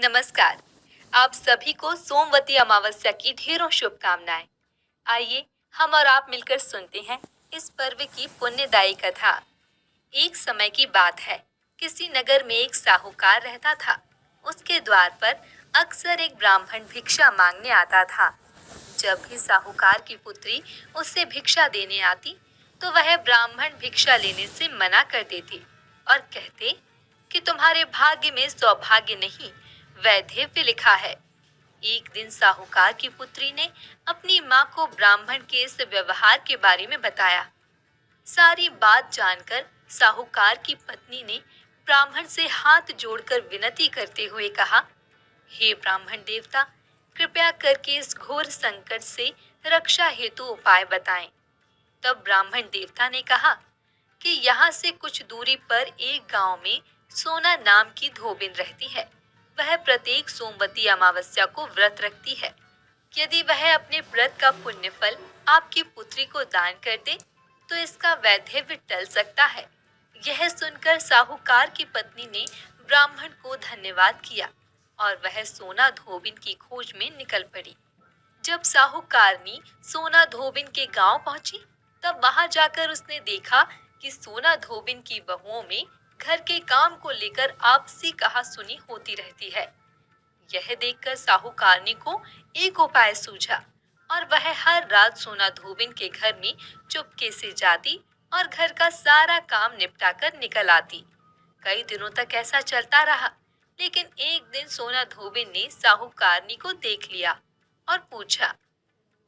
नमस्कार। आप सभी को सोमवती अमावस्या की ढेरों शुभकामनाएं। आइए हम और आप मिलकर सुनते हैं इस पर्व की पुण्यदायी कथा। एक समय की बात है। किसी नगर में एक साहूकार रहता था। उसके द्वार पर अक्सर एक ब्राह्मण भिक्षा मांगने आता था। जब भी साहूकार की पुत्री उससे भिक्षा देने आती, तो वह ब्राह्मण भिक्षा लेने से मना कर देते और कहते कि तुम्हारे भाग्य में सौभाग्य नहीं, वैधव्य लिखा है। एक दिन साहूकार की पुत्री ने अपनी माँ को ब्राह्मण के इस व्यवहार के बारे में बताया। सारी बात जानकर साहूकार की पत्नी ने ब्राह्मण से हाथ जोड़कर विनती करते हुए कहा, हे ब्राह्मण देवता, कृपया करके इस घोर संकट से रक्षा हेतु उपाय बताएं। तब ब्राह्मण देवता ने कहा कि यहाँ से कुछ दूरी पर एक गांव में सोना नाम की धोबिन रहती है। वह प्रत्येक सोमवती अमावस्या को व्रत रखती है। यदि वह अपने व्रत का पुण्य फल आपकी पुत्री को दान कर दे, तो इसका वैधव्य टल सकता है। यह सुनकर साहूकार की पत्नी ने ब्राह्मण को धन्यवाद किया और वह सोना धोबिन की खोज में निकल पड़ी। जब साहूकारनी सोना धोबिन के गांव पहुंची, तब वहां जाकर उसने देखा कि सोना धोबिन की बहुओं में घर के काम को लेकर आपसी कहासुनी होती रहती है। यह देखकर साहूकारनी को एक उपाय सूझा और वह हर रात सोना धोबिन के घर में चुपके से जाती और घर का सारा काम निपटाकर निकल आती। कई दिनों तक ऐसा चलता रहा, लेकिन एक दिन सोना धोबिन ने साहूकारनी को देख लिया और पूछा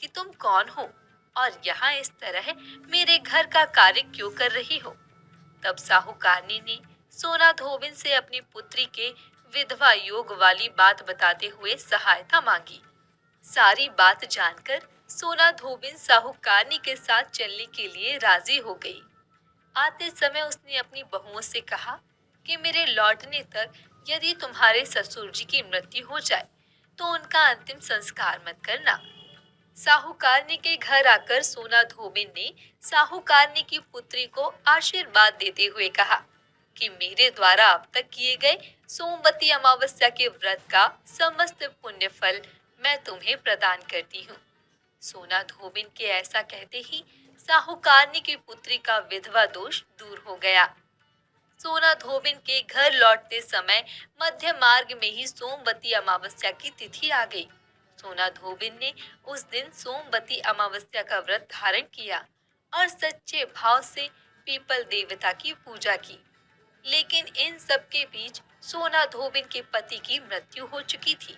कि तुम कौन हो और यहाँ इस तरह मेरे घर का कार्य क्यों कर रही हो। तब साहूकारनी ने सोना धोबिन से अपनी पुत्री के विधवा योग वाली बात बताते हुए सहायता मांगी। सारी बात जानकर सोना धोबिन साहूकारनी के साथ चलने के लिए राजी हो गई। आते समय उसने अपनी बहुओं से कहा कि मेरे लौटने तक यदि तुम्हारे ससुर जी की मृत्यु हो जाए, तो उनका अंतिम संस्कार मत करना। साहूकारनी के घर आकर सोना धोबिन ने साहूकारनी की पुत्री को आशीर्वाद देते हुए कहा कि मेरे द्वारा अब तक किए गए सोमवती अमावस्या के व्रत का समस्त पुण्य फल मैं तुम्हें प्रदान करती हूँ। सोना धोबिन के ऐसा कहते ही साहूकारनी की पुत्री का विधवा दोष दूर हो गया। सोना धोबिन के घर लौटते समय मध्य मार्ग में ही सोमवती अमावस्या की तिथि आ गई। सोना धोबिन ने उस दिन सोमवती अमावस्या का व्रत धारण किया और सच्चे भाव से पीपल देवता की पूजा की। लेकिन इन सब के बीच सोना धोबिन के पति की मृत्यु हो चुकी थी,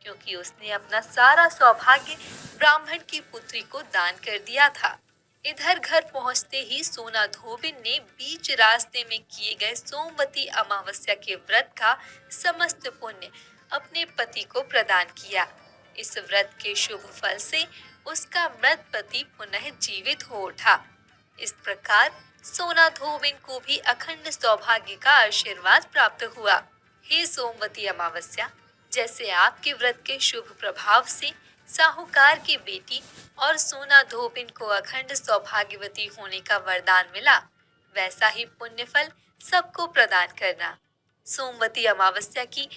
क्योंकि उसने अपना सारा सौभाग्य ब्राह्मण की पुत्री को दान कर दिया था। इधर घर पहुंचते ही सोना धोबिन ने बीच रास्ते में किए गए सोमवती अमावस्या के व्रत का समस्त पुण्य अपने पति को प्रदान किया। इस व्रत के शुभ फल से उसका मृत पति पुनः जीवित हो उठा। इस प्रकार सोना धोबिन को भी अखंड सौभाग्य का आशीर्वाद प्राप्त हुआ। हे सोमवती अमावस्या, जैसे आपके व्रत के शुभ प्रभाव से साहूकार की बेटी और सोना धोबिन को अखंड सौभाग्यवती होने का वरदान मिला, वैसा ही पुण्य फल सबको प्रदान करना। सोमवती अमावस्या की